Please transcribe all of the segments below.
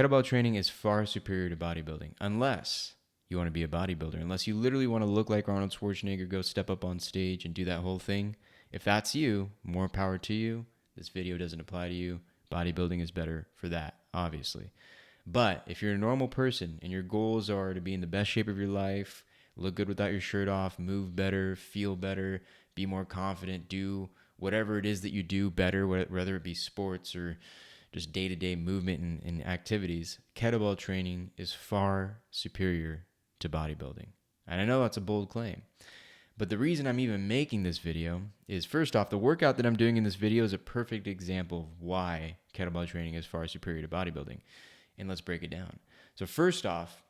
Kettlebell training is far superior to bodybuilding, unless you want to be a bodybuilder, unless you literally want to look like Arnold Schwarzenegger, go step up on stage and do that whole thing. If that's you, more power to you. This video doesn't apply to you. Bodybuilding is better for that, obviously. But if you're a normal person and your goals are to be in the best shape of your life, look good without your shirt off, move better, feel better, be more confident, do whatever it is that you do better, whether it be sports or just day-to-day movement and activities, kettlebell training is far superior to bodybuilding. And I know that's a bold claim. But the reason I'm even making this video is, first off, the workout that I'm doing in this video is a perfect example of why kettlebell training is far superior to bodybuilding. And let's break it down. So first off,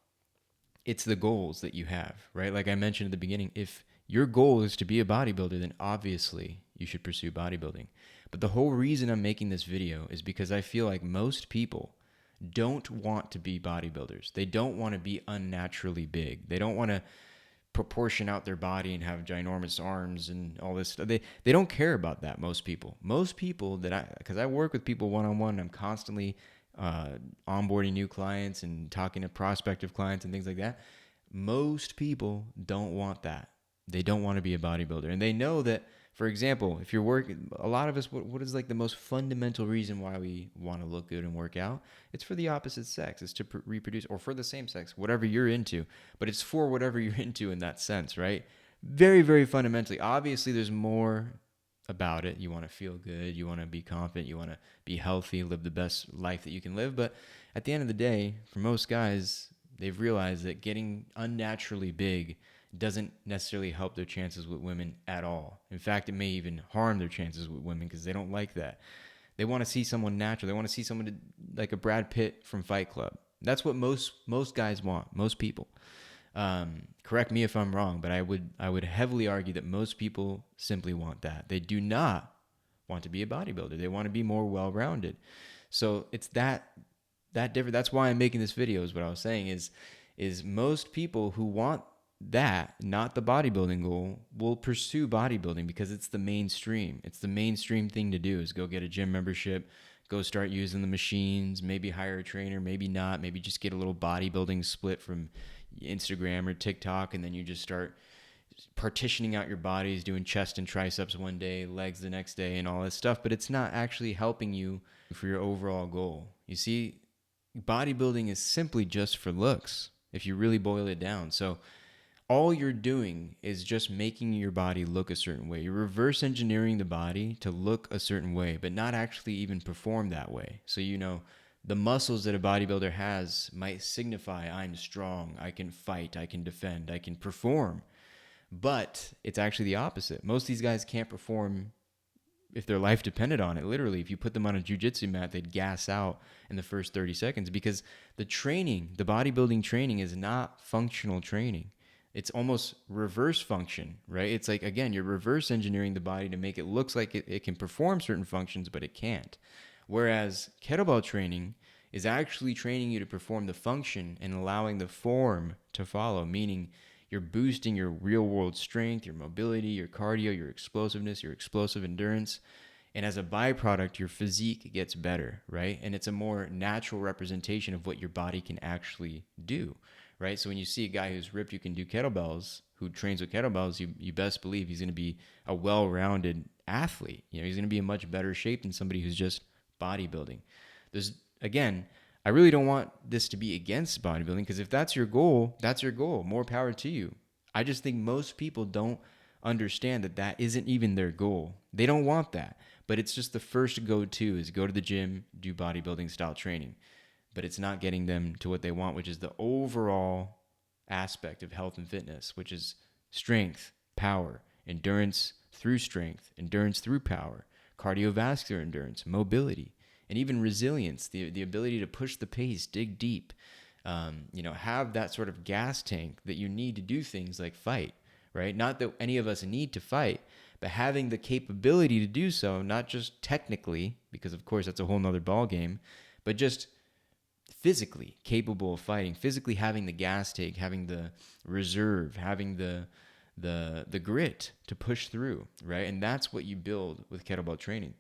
it's the goals that you have, right? Like I mentioned at the beginning, if your goal is to be a bodybuilder, then obviously you should pursue bodybuilding. But the whole reason I'm making this video is because I feel like most people don't want to be bodybuilders. They don't want to be unnaturally big. They don't want to proportion out their body and have ginormous arms and all this stuff. They don't care about that, most people. Most people because I work with people one-on-one, I'm constantly onboarding new clients and talking to prospective clients and things like that. Most people don't want that. They don't want to be a bodybuilder. And they know that, for example, if you're working, a lot of us, what is like the most fundamental reason why we want to look good and work out? It's for the opposite sex. It's to reproduce, or for the same sex, whatever you're into. But it's for whatever you're into in that sense, right? Very, very fundamentally. Obviously, there's more about it. You want to feel good. You want to be confident. You want to be healthy, live the best life that you can live. But at the end of the day, for most guys, they've realized that getting unnaturally big doesn't necessarily help their chances with women at all. In fact, it may even harm their chances with women because they don't like that. They want to see someone natural. They want to see someone like a Brad Pitt from Fight Club. That's what most guys want, most people. Correct me if I'm wrong, but I would heavily argue that most people simply want that. They do not want to be a bodybuilder. They want to be more well-rounded. So it's that different. That's why I'm making this video, is what I was saying, is most people who want that, not the bodybuilding goal, will pursue bodybuilding because it's the mainstream. It's the mainstream thing to do, is go get a gym membership, go start using the machines, maybe hire a trainer, maybe not, maybe just get a little bodybuilding split from Instagram or TikTok, and then you just start partitioning out your bodies, doing chest and triceps one day, legs the next day, and all this stuff. But it's not actually helping you for your overall goal. You see, bodybuilding is simply just for looks, if you really boil it down. So all you're doing is just making your body look a certain way. You're reverse engineering the body to look a certain way, but not actually even perform that way. So, the muscles that a bodybuilder has might signify I'm strong, I can fight, I can defend, I can perform. But it's actually the opposite. Most of these guys can't perform if their life depended on it. Literally, if you put them on a jiu-jitsu mat, they'd gas out in the first 30 seconds because the bodybuilding training is not functional training. It's almost reverse function, right? It's like, again, you're reverse engineering the body to make it look like it can perform certain functions, but it can't. Whereas kettlebell training is actually training you to perform the function and allowing the form to follow, meaning you're boosting your real world strength, your mobility, your cardio, your explosiveness, your explosive endurance. And as a byproduct, your physique gets better, right? And it's a more natural representation of what your body can actually do, right? So when you see a guy who's ripped, who can do kettlebells, who trains with kettlebells, you best believe he's going to be a well-rounded athlete. He's going to be in much better shape than somebody who's just bodybuilding. Again, I really don't want this to be against bodybuilding, because if that's your goal, that's your goal. More power to you. I just think most people don't understand that isn't even their goal. They don't want that, but it's just the first go-to is go to the gym, do bodybuilding style training. But it's not getting them to what they want, which is the overall aspect of health and fitness, which is strength, power, endurance through strength, endurance through power, cardiovascular endurance, mobility, and even resilience, the ability to push the pace, dig deep, have that sort of gas tank that you need to do things like fight, right? Not that any of us need to fight, but having the capability to do so, not just technically, because of course that's a whole nother ballgame, but just physically capable of fighting, physically having the gas tank, having the reserve, having the grit to push through, right? And that's what you build with kettlebell training.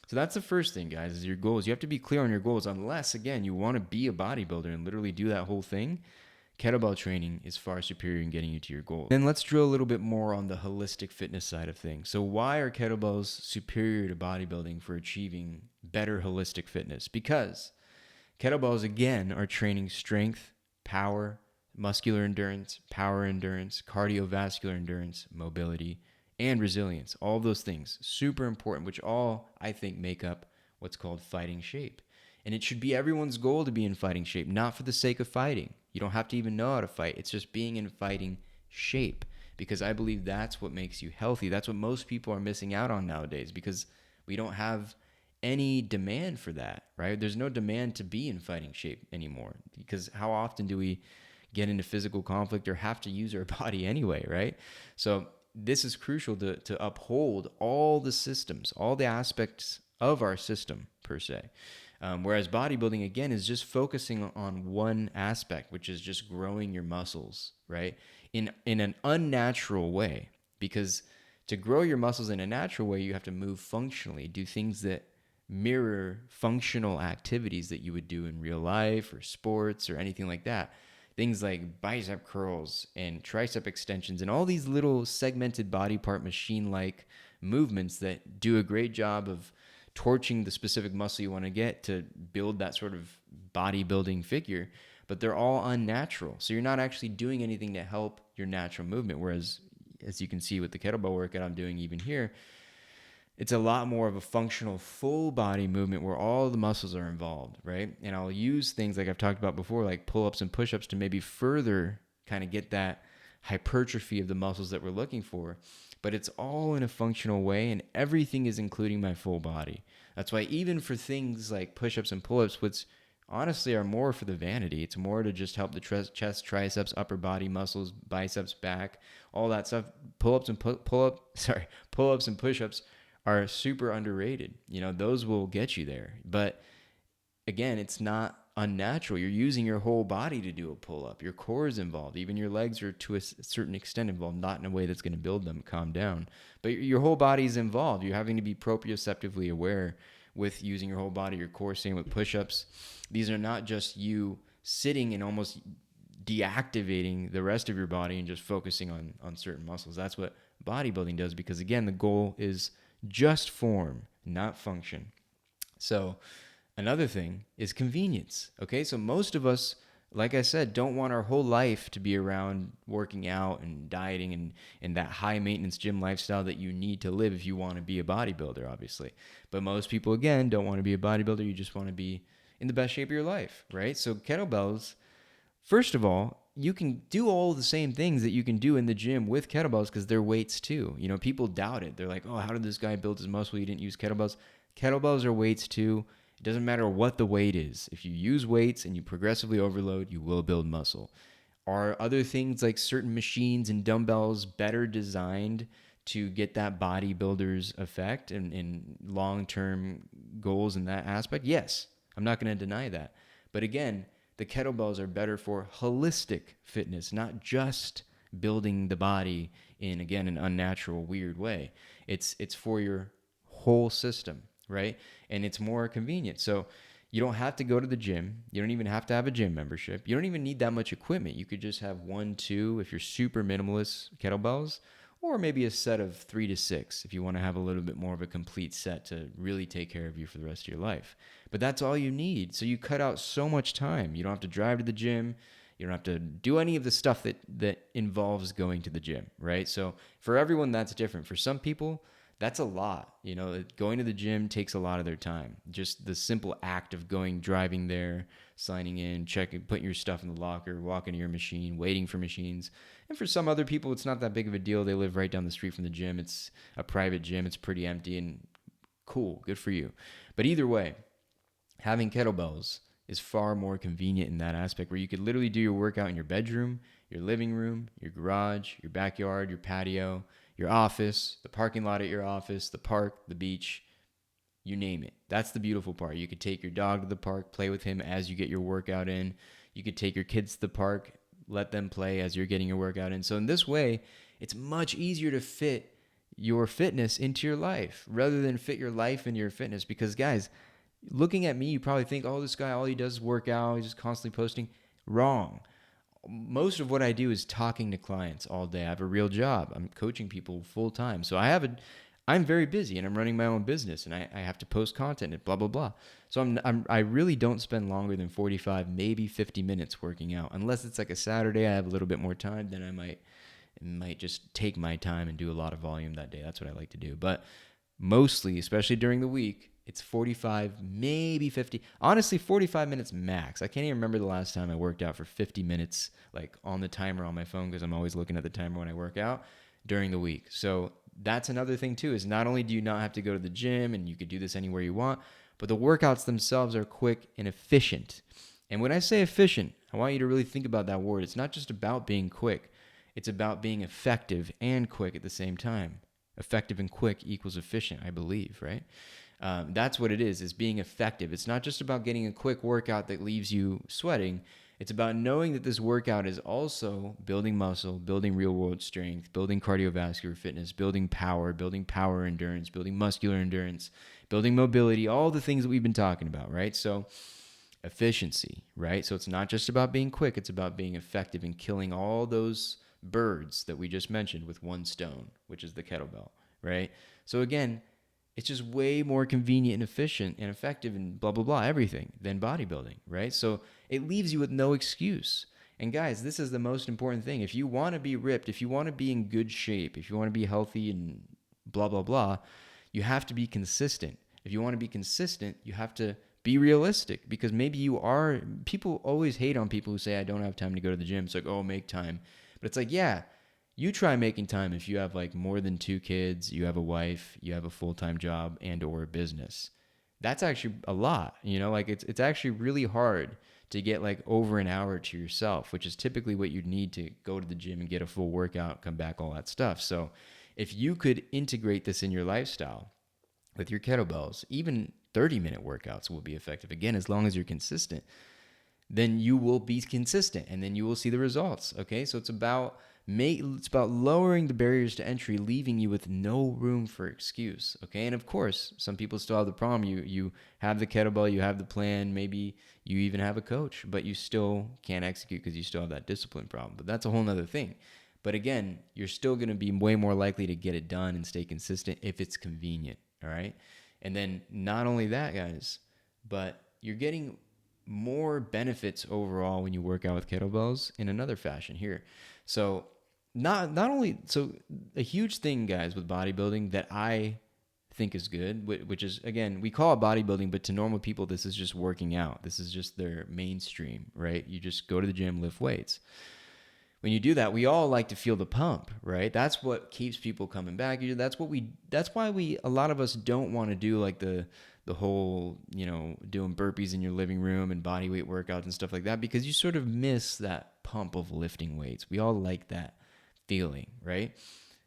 So that's the first thing, guys, is your goals. You have to be clear on your goals, unless, again, you want to be a bodybuilder and literally do that whole thing. Kettlebell training is far superior in getting you to your goals. Then let's drill a little bit more on the holistic fitness side of things. So why are kettlebells superior to bodybuilding for achieving better holistic fitness? Because kettlebells, again, are training strength, power, muscular endurance, power endurance, cardiovascular endurance, mobility, and resilience. All those things, super important, which all, I think, make up what's called fighting shape. And it should be everyone's goal to be in fighting shape, not for the sake of fighting. You don't have to even know how to fight. It's just being in fighting shape, because I believe that's what makes you healthy. That's what most people are missing out on nowadays, because we don't have any demand for that, right? There's no demand to be in fighting shape anymore, because how often do we get into physical conflict or have to use our body anyway, right? So this is crucial to uphold all the systems, all the aspects of our system per se. Whereas bodybuilding, again, is just focusing on one aspect, which is just growing your muscles, right? In an unnatural way. Because to grow your muscles in a natural way, you have to move functionally, do things that mirror functional activities that you would do in real life or sports or anything like that. Things like bicep curls and tricep extensions and all these little segmented body part machine-like movements that do a great job of torching the specific muscle you want to get to build that sort of bodybuilding figure, but they're all unnatural. So you're not actually doing anything to help your natural movement. Whereas, as you can see with the kettlebell workout I'm doing even here, it's a lot more of a functional full body movement where all the muscles are involved, right? And I'll use things like I've talked about before, like pull-ups and push-ups, to maybe further kind of get that hypertrophy of the muscles that we're looking for. But it's all in a functional way, and everything is including my full body. That's why even for things like push-ups and pull-ups, which honestly are more for the vanity, it's more to just help the chest, triceps, upper body muscles, biceps, back, all that stuff. Pull-ups and push-ups are super underrated. You know, those will get you there. But again, it's not unnatural. You're using your whole body to do a pull-up. Your core is involved. Even your legs are to a certain extent involved, not in a way that's going to build them. Calm down. But your whole body is involved. You're having to be proprioceptively aware with using your whole body, your core. Same with push-ups. These are not just you sitting and almost deactivating the rest of your body and just focusing on certain muscles. That's what bodybuilding does, because again, the goal is just form, not function. So another thing is convenience. Okay, so most of us, like I said, don't want our whole life to be around working out and dieting and that high maintenance gym lifestyle that you need to live if you want to be a bodybuilder, obviously. But most people, again, don't want to be a bodybuilder. You just want to be in the best shape of your life, right? So kettlebells, first of all, you can do all the same things that you can do in the gym with kettlebells, because they're weights too. You know, people doubt it. They're like, oh, how did this guy build his muscle? He didn't use kettlebells. Kettlebells are weights too. It doesn't matter what the weight is. If you use weights and you progressively overload, you will build muscle. Are other things like certain machines and dumbbells better designed to get that bodybuilder's effect and long-term goals in that aspect? Yes, I'm not going to deny that. But again, the kettlebells are better for holistic fitness, not just building the body in, again, an unnatural, weird way. It's for your whole system, right? And it's more convenient. So you don't have to go to the gym. You don't even have to have a gym membership. You don't even need that much equipment. You could just have 1, 2, if you're super minimalist, kettlebells, or maybe a set of 3 to 6 if you want to have a little bit more of a complete set to really take care of you for the rest of your life. But that's all you need. So you cut out so much time. You don't have to drive to the gym. You don't have to do any of the stuff that involves going to the gym, right? So for everyone, that's different. For some people, that's a lot. You know, going to the gym takes a lot of their time. Just the simple act of driving there, signing in, checking, putting your stuff in the locker, walking to your machine, waiting for machines. And for some other people, it's not that big of a deal. They live right down the street from the gym. It's a private gym. It's pretty empty and cool. Good for you. But either way, having kettlebells is far more convenient in that aspect, where you could literally do your workout in your bedroom, your living room, your garage, your backyard, your patio, your office, the parking lot at your office, the park, the beach, you name it. That's the beautiful part. You could take your dog to the park, play with him as you get your workout in. You could take your kids to the park, let them play as you're getting your workout in. So in this way, it's much easier to fit your fitness into your life rather than fit your life into your fitness. Because guys, looking at me, you probably think, oh, this guy, all he does is work out. He's just constantly posting. Wrong. Most of what I do is talking to clients all day. I have a real job. I'm coaching people full time. So I'm very busy and I'm running my own business and I have to post content and blah, blah, blah. So I really don't spend longer than 45, maybe 50 minutes working out. Unless it's like a Saturday, I have a little bit more time, then I might just take my time and do a lot of volume that day. That's what I like to do. But mostly, especially during the week, it's 45, maybe 50. Honestly, 45 minutes max. I can't even remember the last time I worked out for 50 minutes, like on the timer on my phone, because I'm always looking at the timer when I work out during the week. So that's another thing too, is not only do you not have to go to the gym and you could do this anywhere you want, but the workouts themselves are quick and efficient. And when I say efficient, I want you to really think about that word. It's not just about being quick. It's about being effective and quick at the same time. Effective and quick equals efficient, I believe, right? That's what it is being effective. It's not just about getting a quick workout that leaves you sweating. It's about knowing that this workout is also building muscle, building real world strength, building cardiovascular fitness, building power endurance, building muscular endurance, building mobility, all the things that we've been talking about, right? So efficiency, right? So it's not just about being quick. It's about being effective and killing all those birds that we just mentioned with one stone, which is the kettlebell, right? So again, it's just way more convenient and efficient and effective and blah, blah, blah, everything than bodybuilding, right? So it leaves you with no excuse. And guys, this is the most important thing. If you want to be ripped, if you want to be in good shape, if you want to be healthy and blah, blah, blah, you have to be consistent. If you want to be consistent, you have to be realistic, because maybe people always hate on people who say, I don't have time to go to the gym. It's like, oh, make time. But it's like, yeah, you try making time if you have like more than 2 kids, you have a wife, you have a full-time job and or a business. That's actually a lot, like it's actually really hard to get like over an hour to yourself, which is typically what you'd need to go to the gym and get a full workout, come back, all that stuff. So if you could integrate this in your lifestyle with your kettlebells, even 30-minute workouts will be effective. Again, as long as you're consistent, then you will be consistent and then you will see the results. Okay. So it's about lowering the barriers to entry, leaving you with no room for excuse. Okay. And of course, some people still have the problem. You have the kettlebell, you have the plan, maybe you even have a coach, but you still can't execute because you still have that discipline problem. But that's a whole nother thing. But again, you're still going to be way more likely to get it done and stay consistent if it's convenient. All right. And then not only that, guys, but you're getting more benefits overall when you work out with kettlebells in another fashion here. So not only, so a huge thing, guys, with bodybuilding that I think is good, which is, again, we call it bodybuilding, but to normal people, this is just working out. This is just their mainstream, right? You just go to the gym, lift weights. When you do that, we all like to feel the pump, right? That's what keeps people coming back. That's why a lot of us don't want to do like the whole, doing burpees in your living room and body weight workouts and stuff like that, because you sort of miss that pump of lifting weights. We all like that feeling, right?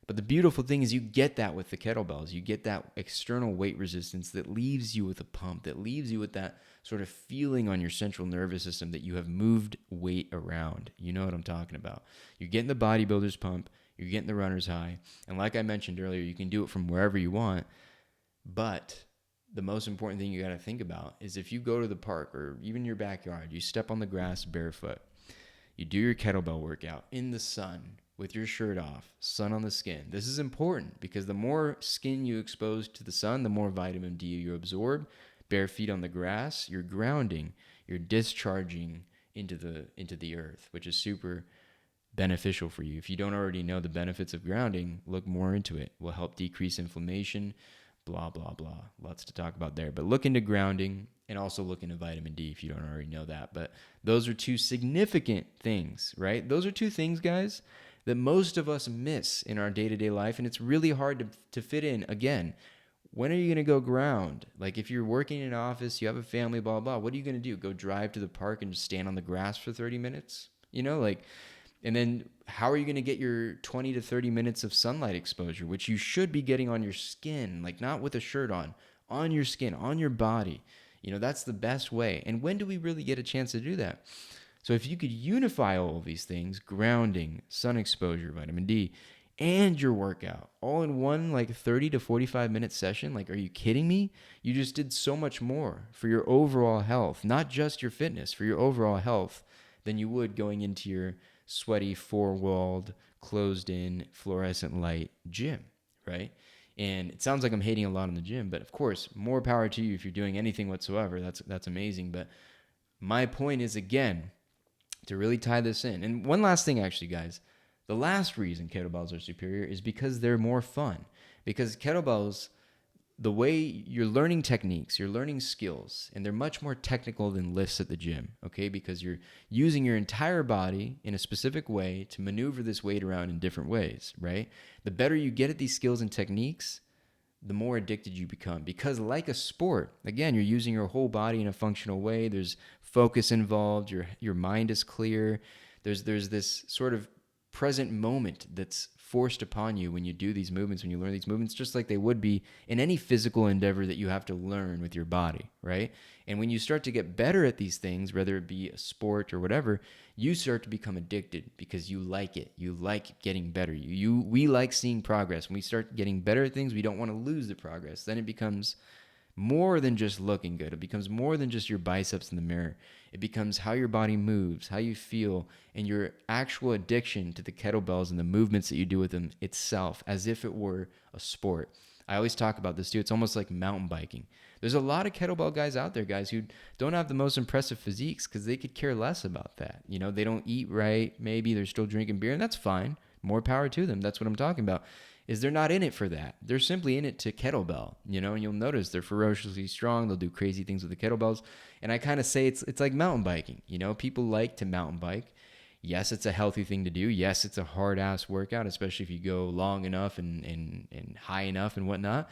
But the beautiful thing is you get that with the kettlebells. You get that external weight resistance that leaves you with a pump, that leaves you with that sort of feeling on your central nervous system that you have moved weight around. You know what I'm talking about. You're getting the bodybuilder's pump, you're getting the runner's high. And like I mentioned earlier, you can do it from wherever you want. But the most important thing you got to think about is if you go to the park or even your backyard, you step on the grass barefoot, you do your kettlebell workout in the sun with your shirt off, sun on the skin. This is important because the more skin you expose to the sun, the more vitamin D you absorb. Bare feet on the grass, you're grounding, you're discharging into the earth, which is super beneficial for you. If you don't already know the benefits of grounding, look more into it. It will help decrease inflammation, blah, blah, blah. Lots to talk about there. But look into grounding and also look into vitamin D if you don't already know that. But those are 2 significant things, right? Those are 2 things, guys, that most of us miss in our day-to-day life, and it's really hard to fit in. Again, when are you going to go ground? Like if you're working in an office, you have a family, blah, blah, what are you going to do? Go drive to the park and just stand on the grass for 30 minutes? And then how are you going to get your 20 to 30 minutes of sunlight exposure, which you should be getting on your skin, like not with a shirt on your skin, on your body? That's the best way. And when do we really get a chance to do that? So if you could unify all of these things, grounding, sun exposure, vitamin D, and your workout all in one like 30 to 45 minute session. Like, are you kidding me? You just did so much more for your overall health, not just your fitness, for your overall health than you would going into your sweaty, four-walled, closed-in, fluorescent light gym, right? And it sounds like I'm hating a lot on the gym, but of course, more power to you if you're doing anything whatsoever. That's amazing. But my point is, again, to really tie this in. And one last thing, actually, guys. The last reason kettlebells are superior is because they're more fun. Because kettlebells, the way you're learning techniques, you're learning skills, and they're much more technical than lifts at the gym, okay? Because you're using your entire body in a specific way to maneuver this weight around in different ways, right? The better you get at these skills and techniques, the more addicted you become. Because like a sport, again, you're using your whole body in a functional way. There's focus involved. Your mind is clear. There's this sort of present moment that's forced upon you when you do these movements, when you learn these movements, just like they would be in any physical endeavor that you have to learn with your body, right? And when you start to get better at these things, whether it be a sport or whatever, you start to become addicted because you like it. You like getting better. We like seeing progress. When we start getting better at things, we don't want to lose the progress. Then it becomes more than just looking good. It becomes more than just your biceps in the mirror. It becomes how your body moves, how you feel, and your actual addiction to the kettlebells and the movements that you do with them itself, as if it were a sport. I always talk about this too. It's almost like mountain biking. There's a lot of kettlebell guys out there, guys, who don't have the most impressive physiques because they could care less about that. You know, they don't eat right. Maybe they're still drinking beer, and that's fine. More power to them. That's what I'm talking about. Is they're not in it for that. They're simply in it to kettlebell, you know, and you'll notice they're ferociously strong. They'll do crazy things with the kettlebells. And I kind of say it's like mountain biking. You know, people like to mountain bike. Yes, it's a healthy thing to do. Yes, it's a hard ass workout, especially if you go long enough and high enough and whatnot.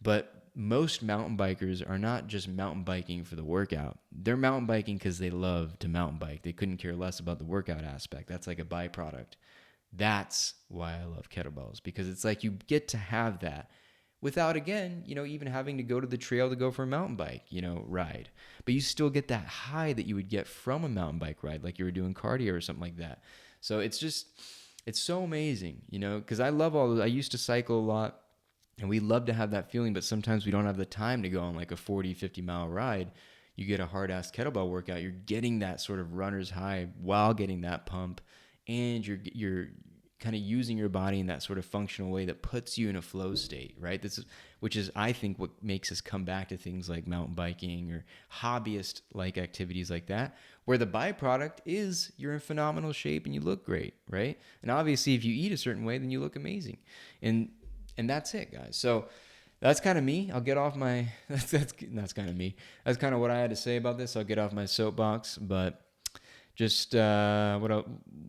But most mountain bikers are not just mountain biking for the workout. They're mountain biking because they love to mountain bike. They couldn't care less about the workout aspect. That's like a byproduct. That's why I love kettlebells, because it's like you get to have that without, again, you know, even having to go to the trail to go for a mountain bike, you know, ride. But you still get that high that you would get from a mountain bike ride, like you were doing cardio or something like that. So it's so amazing, you know, because I love all those. I used to cycle a lot, and we love to have that feeling, but sometimes we don't have the time to go on like a 40, 50-mile ride. You get a hard-ass kettlebell workout, you're getting that sort of runner's high while getting that pump, and you're kind of using your body in that sort of functional way that puts you in a flow state, right? Which is, I think, what makes us come back to things like mountain biking or hobbyist-like activities like that, where the byproduct is you're in phenomenal shape and you look great, right? And obviously, if you eat a certain way, then you look amazing. And that's it, guys. So that's kind of me. I'll get off my that's kind of me. That's kind of what I had to say about this. I'll get off my soapbox, but just what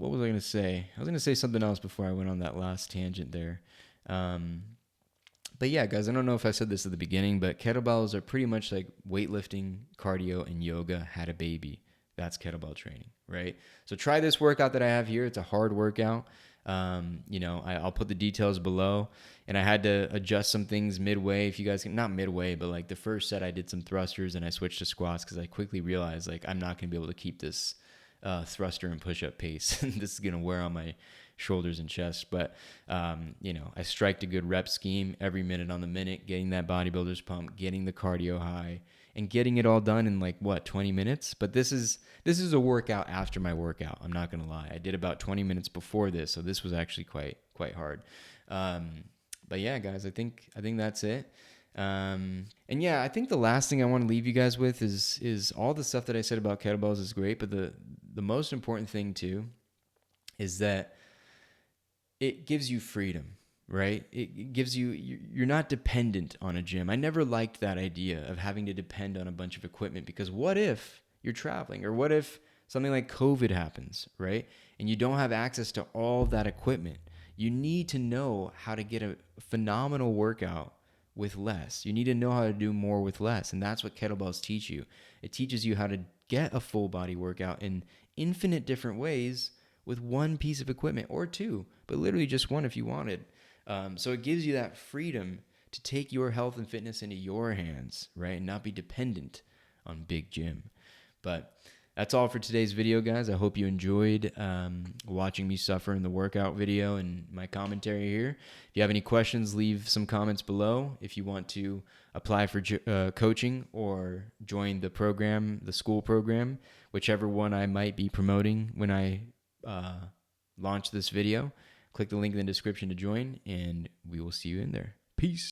was I going to say? I was going to say something else before I went on that last tangent there. But yeah, guys, I don't know if I said this at the beginning, but kettlebells are pretty much like weightlifting, cardio, and yoga had a baby. That's kettlebell training, right? So try this workout that I have here. It's a hard workout. You know, I'll put the details below, and I had to adjust some things midway. If you guys can, not midway, but like the first set, I did some thrusters and I switched to squats because I quickly realized like I'm not going to be able to keep this thruster and push-up pace. This is going to wear on my shoulders and chest. But, you know, I striked a good rep scheme every minute on the minute, getting that bodybuilder's pump, getting the cardio high, and getting it all done in like, 20 minutes? But this is a workout after my workout. I'm not going to lie. I did about 20 minutes before this, so this was actually quite hard. But yeah, guys, I think that's it. And yeah, I think the last thing I want to leave you guys with is all the stuff that I said about kettlebells is great, but the most important thing too is that it gives you freedom, right? It gives you're not dependent on a gym. I never liked that idea of having to depend on a bunch of equipment, because what if you're traveling, or what if something like COVID happens, right? And you don't have access to all that equipment. You need to know how to get a phenomenal workout with less. You need to know how to do more with less. And that's what kettlebells teach you. It teaches you how to get a full body workout in infinite different ways with one piece of equipment, or two, but literally just one if you wanted. So it gives you that freedom to take your health and fitness into your hands, right? And not be dependent on big gym. But That's all for today's video, guys. I hope you enjoyed watching me suffer in the workout video and my commentary here. If you have any questions, leave some comments below. If you want to apply for coaching or join the program, the school program, whichever one I might be promoting when I launch this video, click the link in the description to join, and we will see you in there. Peace.